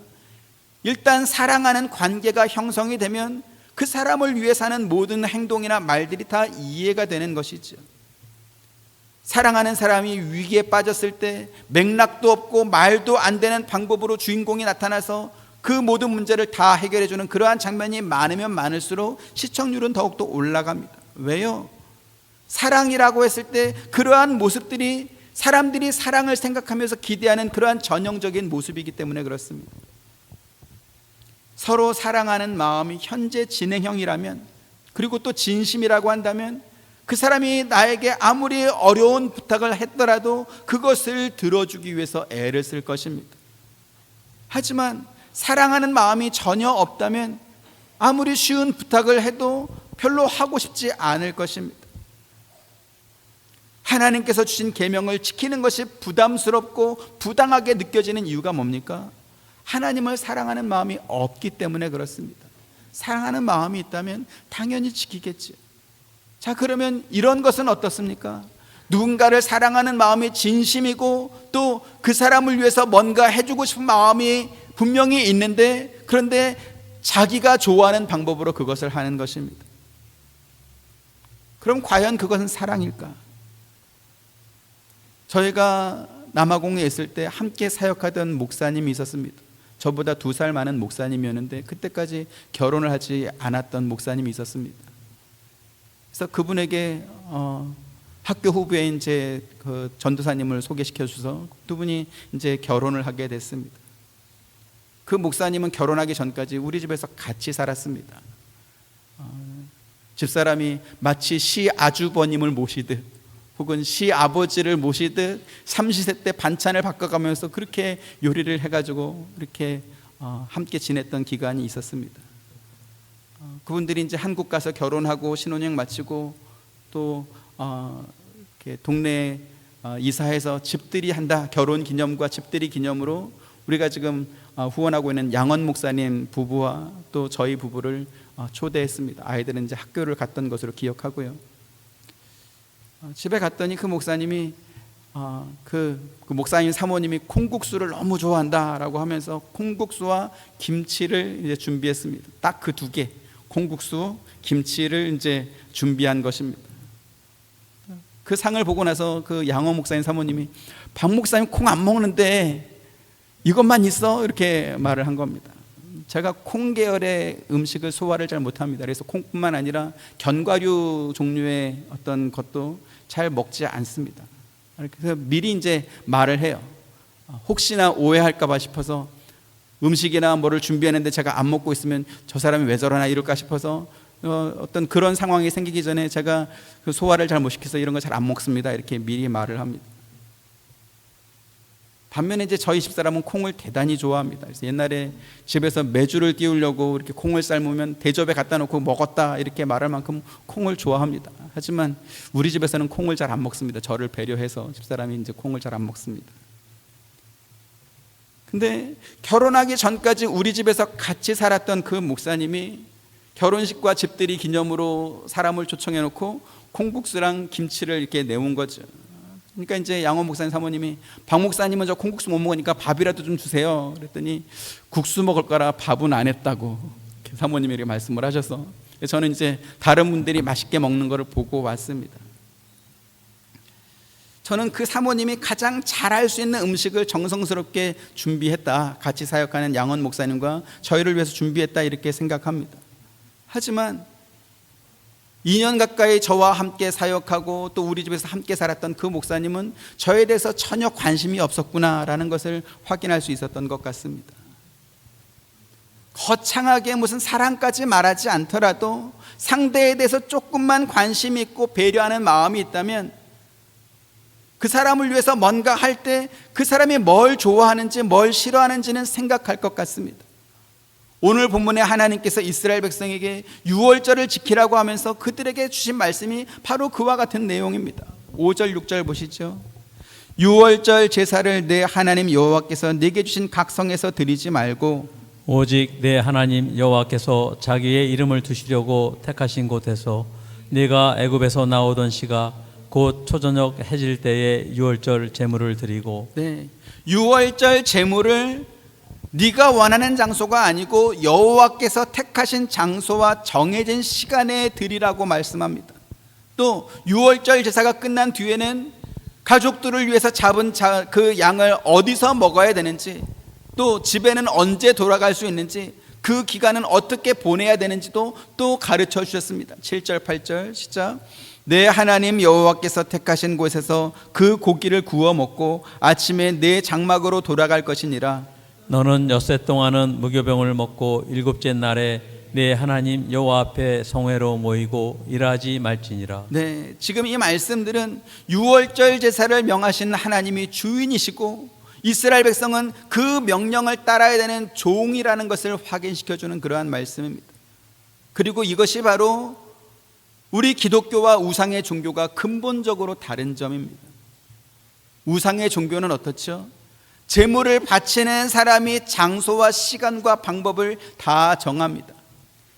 일단 사랑하는 관계가 형성이 되면 그 사람을 위해 사는 모든 행동이나 말들이 다 이해가 되는 것이죠. 사랑하는 사람이 위기에 빠졌을 때 맥락도 없고 말도 안 되는 방법으로 주인공이 나타나서 그 모든 문제를 다 해결해 주는 그러한 장면이 많으면 많을수록 시청률은 더욱더 올라갑니다. 왜요? 사랑이라고 했을 때 그러한 모습들이 사람들이 사랑을 생각하면서 기대하는 그러한 전형적인 모습이기 때문에 그렇습니다. 서로 사랑하는 마음이 현재 진행형이라면, 그리고 또 진심이라고 한다면 그 사람이 나에게 아무리 어려운 부탁을 했더라도 그것을 들어주기 위해서 애를 쓸 것입니다. 하지만 사랑하는 마음이 전혀 없다면 아무리 쉬운 부탁을 해도 별로 하고 싶지 않을 것입니다. 하나님께서 주신 계명을 지키는 것이 부담스럽고 부당하게 느껴지는 이유가 뭡니까? 하나님을 사랑하는 마음이 없기 때문에 그렇습니다. 사랑하는 마음이 있다면 당연히 지키겠죠. 자, 그러면 이런 것은 어떻습니까? 누군가를 사랑하는 마음이 진심이고 또 그 사람을 위해서 뭔가 해주고 싶은 마음이 분명히 있는데, 그런데 자기가 좋아하는 방법으로 그것을 하는 것입니다. 그럼 과연 그것은 사랑일까? 저희가 남아공에 있을 때 함께 사역하던 목사님이 있었습니다. 저보다 2살 많은 목사님이었는데 그때까지 결혼을 하지 않았던 목사님이 있었습니다. 그래서 그분에게 학교 후배인 제 그 전도사님을 소개시켜 주셔서 두 분이 이제 결혼을 하게 됐습니다. 그 목사님은 결혼하기 전까지 우리 집에서 같이 살았습니다. 집사람이 마치 시아주버님을 모시듯 혹은 시아버지를 모시듯 삼시세 때 반찬을 바꿔가면서 그렇게 요리를 해가지고 이렇게 함께 지냈던 기간이 있었습니다. 그분들이 이제 한국 가서 결혼하고 신혼여행 마치고 또 이렇게 동네에 이사해서 집들이 한다, 결혼 기념과 집들이 기념으로 우리가 지금 후원하고 있는 양원 목사님 부부와 또 저희 부부를 초대했습니다. 아이들은 이제 학교를 갔던 것으로 기억하고요. 집에 갔더니 그 목사님이 그 목사님 사모님이 콩국수를 너무 좋아한다라고 하면서 콩국수와 김치를 이제 준비했습니다. 딱 그 두 개, 콩국수, 김치를 이제 준비한 것입니다. 그 상을 보고 나서 그 양호 목사님 사모님이 박 목사님 콩 안 먹는데 이것만 있어? 이렇게 말을 한 겁니다. 제가 콩 계열의 음식을 소화를 잘 못합니다. 그래서 콩뿐만 아니라 견과류 종류의 어떤 것도 잘 먹지 않습니다. 그래서 미리 이제 말을 해요. 혹시나 오해할까봐 싶어서 음식이나 뭐를 준비했는데 제가 안 먹고 있으면 저 사람이 왜 저러나 이럴까 싶어서 어떤 그런 상황이 생기기 전에 제가 그 소화를 잘 못 시켜서 이런 거 잘 안 먹습니다. 이렇게 미리 말을 합니다. 반면에 이제 저희 집사람은 콩을 대단히 좋아합니다. 그래서 옛날에 집에서 메주를 띄우려고 이렇게 콩을 삶으면 대접에 갖다 놓고 먹었다 이렇게 말할 만큼 콩을 좋아합니다. 하지만 우리 집에서는 콩을 잘 안 먹습니다. 저를 배려해서 집사람이 이제 콩을 잘 안 먹습니다. 근데 결혼하기 전까지 우리 집에서 같이 살았던 그 목사님이 결혼식과 집들이 기념으로 사람을 초청해 놓고 콩국수랑 김치를 이렇게 내온 거죠. 그러니까 이제 양호 목사님 사모님이 박 목사님은 저 콩국수 못 먹으니까 밥이라도 좀 주세요. 그랬더니 국수 먹을 거라 밥은 안 했다고 사모님이 이렇게 말씀을 하셔서 저는 이제 다른 분들이 맛있게 먹는 거를 보고 왔습니다. 저는 그 사모님이 가장 잘할 수 있는 음식을 정성스럽게 준비했다. 같이 사역하는 양원 목사님과 저희를 위해서 준비했다 이렇게 생각합니다. 하지만 2년 가까이 저와 함께 사역하고 또 우리 집에서 함께 살았던 그 목사님은 저에 대해서 전혀 관심이 없었구나라는 것을 확인할 수 있었던 것 같습니다. 거창하게 무슨 사랑까지 말하지 않더라도 상대에 대해서 조금만 관심 있고 배려하는 마음이 있다면 그 사람을 위해서 뭔가 할 때 그 사람이 뭘 좋아하는지 뭘 싫어하는지는 생각할 것 같습니다. 오늘 본문에 하나님께서 이스라엘 백성에게 유월절을 지키라고 하면서 그들에게 주신 말씀이 바로 그와 같은 내용입니다. 5절 6절 보시죠. 유월절 제사를 내 하나님 여호와께서 네게 주신 각 성에서 드리지 말고 오직 내 하나님 여호와께서 자기의 이름을 두시려고 택하신 곳에서 네가 애굽에서 나오던 시가 곧 초저녁 해질 때에 유월절 제물을 드리고 유월절 제물을 네가 원하는 장소가 아니고 여호와께서 택하신 장소와 정해진 시간에 드리라고 말씀합니다. 또 유월절 제사가 끝난 뒤에는 가족들을 위해서 잡은 그 양을 어디서 먹어야 되는지 또 집에는 언제 돌아갈 수 있는지 그 기간은 어떻게 보내야 되는지도 또 가르쳐 주셨습니다. 7절 8절 시작. 내 하나님 여호와께서 택하신 곳에서 그 고기를 구워 먹고 아침에 내 장막으로 돌아갈 것이니라. 너는 엿새 동안은 무교병을 먹고 일곱째 날에 내 하나님 여호와 앞에 성회로 모이고 일하지 말지니라. 지금 이 말씀들은 유월절 제사를 명하신 하나님이 주인이시고 이스라엘 백성은 그 명령을 따라야 되는 종이라는 것을 확인시켜주는 그러한 말씀입니다. 그리고 이것이 바로 우리 기독교와 우상의 종교가 근본적으로 다른 점입니다. 우상의 종교는 어떻죠? 제물을 바치는 사람이 장소와 시간과 방법을 다 정합니다.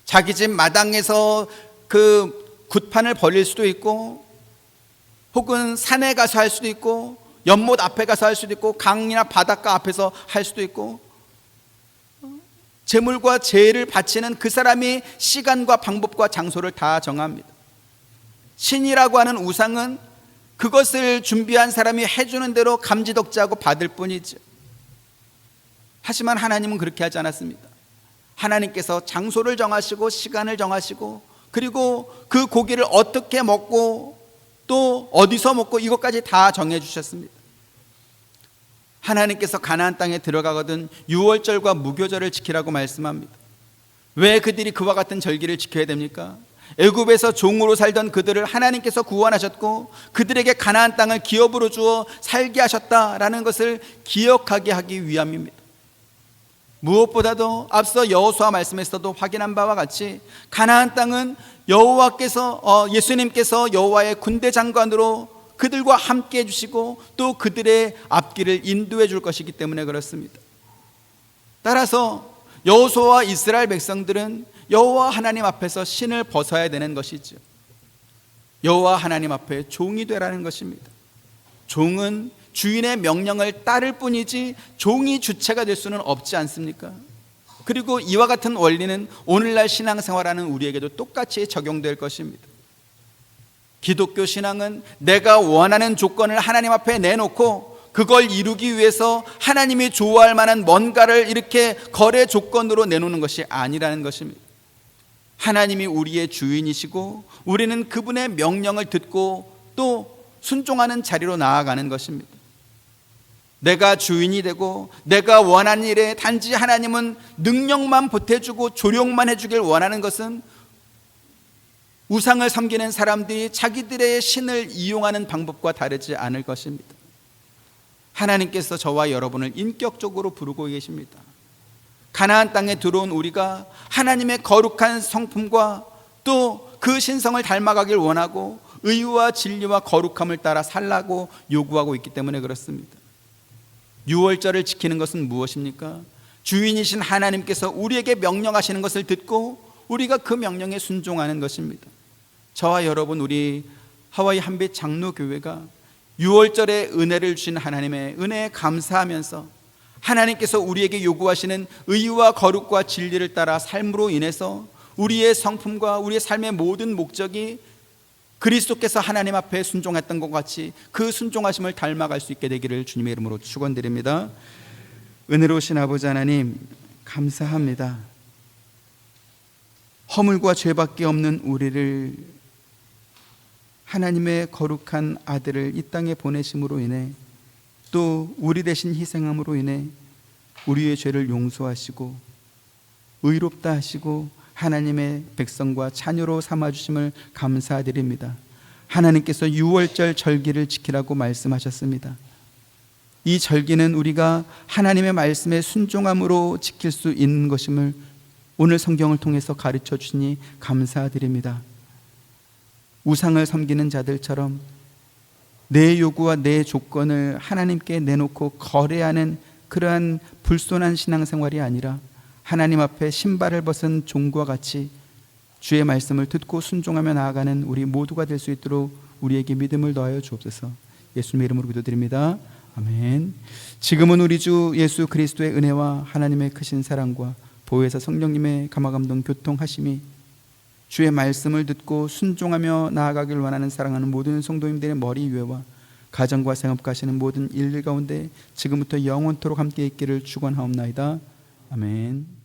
자기 집 마당에서 그 굿판을 벌릴 수도 있고 혹은 산에 가서 할 수도 있고 연못 앞에 가서 할 수도 있고 강이나 바닷가 앞에서 할 수도 있고 제물과 제를 바치는 그 사람이 시간과 방법과 장소를 다 정합니다. 신이라고 하는 우상은 그것을 준비한 사람이 해주는 대로 감지덕지하고 받을 뿐이죠. 하지만 하나님은 그렇게 하지 않았습니다. 하나님께서 장소를 정하시고 시간을 정하시고 그리고 그 고기를 어떻게 먹고 또 어디서 먹고 이것까지 다 정해 주셨습니다. 하나님께서 가나안 땅에 들어가거든 유월절과 무교절을 지키라고 말씀합니다. 왜 그들이 그와 같은 절기를 지켜야 됩니까? 애굽에서 종으로 살던 그들을 하나님께서 구원하셨고 그들에게 가나안 땅을 기업으로 주어 살게 하셨다라는 것을 기억하게 하기 위함입니다. 무엇보다도 앞서 여호수아 말씀에서도 확인한 바와 같이 가나안 땅은 여호와께서 예수님께서 여호와의 군대 장관으로 그들과 함께 해주시고 또 그들의 앞길을 인도해 줄 것이기 때문에 그렇습니다. 따라서 여호수아와 이스라엘 백성들은 여호와 하나님 앞에서 신을 벗어야 되는 것이죠. 여호와 하나님 앞에 종이 되라는 것입니다. 종은 주인의 명령을 따를 뿐이지 종이 주체가 될 수는 없지 않습니까? 그리고 이와 같은 원리는 오늘날 신앙생활하는 우리에게도 똑같이 적용될 것입니다. 기독교 신앙은 내가 원하는 조건을 하나님 앞에 내놓고 그걸 이루기 위해서 하나님이 좋아할 만한 뭔가를 이렇게 거래 조건으로 내놓는 것이 아니라는 것입니다. 하나님이 우리의 주인이시고 우리는 그분의 명령을 듣고 또 순종하는 자리로 나아가는 것입니다. 내가 주인이 되고 내가 원하는 일에 단지 하나님은 능력만 보태주고 조력만 해주길 원하는 것은 우상을 섬기는 사람들이 자기들의 신을 이용하는 방법과 다르지 않을 것입니다. 하나님께서 저와 여러분을 인격적으로 부르고 계십니다. 가나안 땅에 들어온 우리가 하나님의 거룩한 성품과 또 그 신성을 닮아가길 원하고 의와 진리와 거룩함을 따라 살라고 요구하고 있기 때문에 그렇습니다. 유월절을 지키는 것은 무엇입니까? 주인이신 하나님께서 우리에게 명령하시는 것을 듣고 우리가 그 명령에 순종하는 것입니다. 저와 여러분, 우리 하와이 한빛 장로교회가 유월절에 은혜를 주신 하나님의 은혜에 감사하면서 하나님께서 우리에게 요구하시는 의와 거룩과 진리를 따라 삶으로 인해서 우리의 성품과 우리의 삶의 모든 목적이 그리스도께서 하나님 앞에 순종했던 것 같이 그 순종하심을 닮아갈 수 있게 되기를 주님의 이름으로 축원드립니다. 은혜로우신 아버지 하나님, 감사합니다. 허물과 죄밖에 없는 우리를 하나님의 거룩한 아들을 이 땅에 보내심으로 인해 또 우리 대신 희생함으로 인해 우리의 죄를 용서하시고 의롭다 하시고 하나님의 백성과 자녀로 삼아주심을 감사드립니다. 하나님께서 유월절 절기를 지키라고 말씀하셨습니다. 이 절기는 우리가 하나님의 말씀에 순종함으로 지킬 수 있는 것임을 오늘 성경을 통해서 가르쳐 주시니 감사드립니다. 우상을 섬기는 자들처럼 내 요구와 내 조건을 하나님께 내놓고 거래하는 그러한 불손한 신앙생활이 아니라 하나님 앞에 신발을 벗은 종과 같이 주의 말씀을 듣고 순종하며 나아가는 우리 모두가 될 수 있도록 우리에게 믿음을 더하여 주옵소서. 예수님의 이름으로 기도드립니다. 아멘. 지금은 우리 주 예수 그리스도의 은혜와 하나님의 크신 사랑과 보혜사 성령님의 감화감동 교통하심이 주의 말씀을 듣고 순종하며 나아가길 원하는 사랑하는 모든 성도님들의 머리 위에와 가정과 생업 가시는 모든 일들 가운데 지금부터 영원토록 함께 있기를 축원하옵나이다. 아멘.